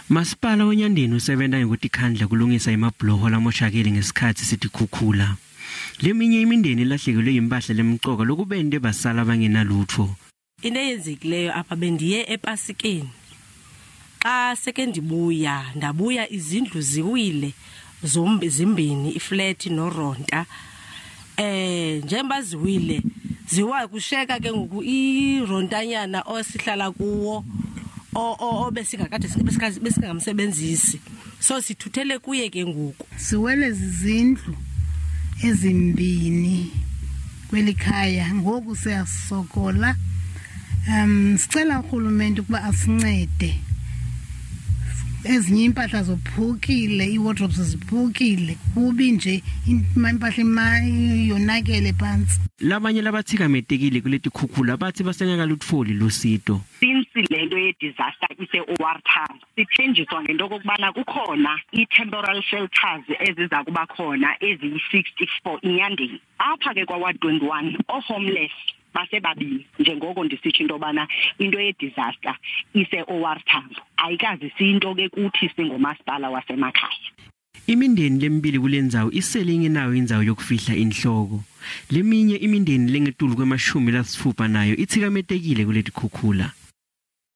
Masipala weNyandeni usebenza ngokutikhandla kulungisa emabhuloho lamoshakele ngesikhathi setikhukhula. Leminye imindeni ilahlekelwe impahla lemqoka lokubende basala bangenalutho. Into eyenzekileyo apha bendiye ePasikeni. Xa seke ndabuya izindlu ziwile zimbini iflat noronta. Njengoba ziwile ziwa kusheka ke ngoku irontanyana osihlala kuwo besingamsebenzisi. So sithuthele kuye ke ngoku. Siwele zizindlu ezimbini kwelikhaya ngoku siyasokola. Sicela uHulumende ukuba asincede. Ezinye impahla zophukile, iwardrobes ziphukile, kubi nje impahla yonakele phansi. Labanye labatikametekile kuletikhukhula bathi basengakalutfoli lusito. Since lento ye-disaster ise overtime, sithenjiswa ngento okubana kukhona i-temporary shelters eziza kuba khona eziyi-64 iNyandeni. Apha ke kwa 21 o-homeless basebabili njengoko ndisitsho into bana into ye-disaster ise overtime. Ayikazi sinto ke kuthi singomaspala wasemakhaya. Imindeni lemibili kuLendzawo isele ingenayo indzawo yokufihla inhloko. Leminye imindeni lengetulu kwemashumi lasitfupha nayo itikametekile kuletikhukhula.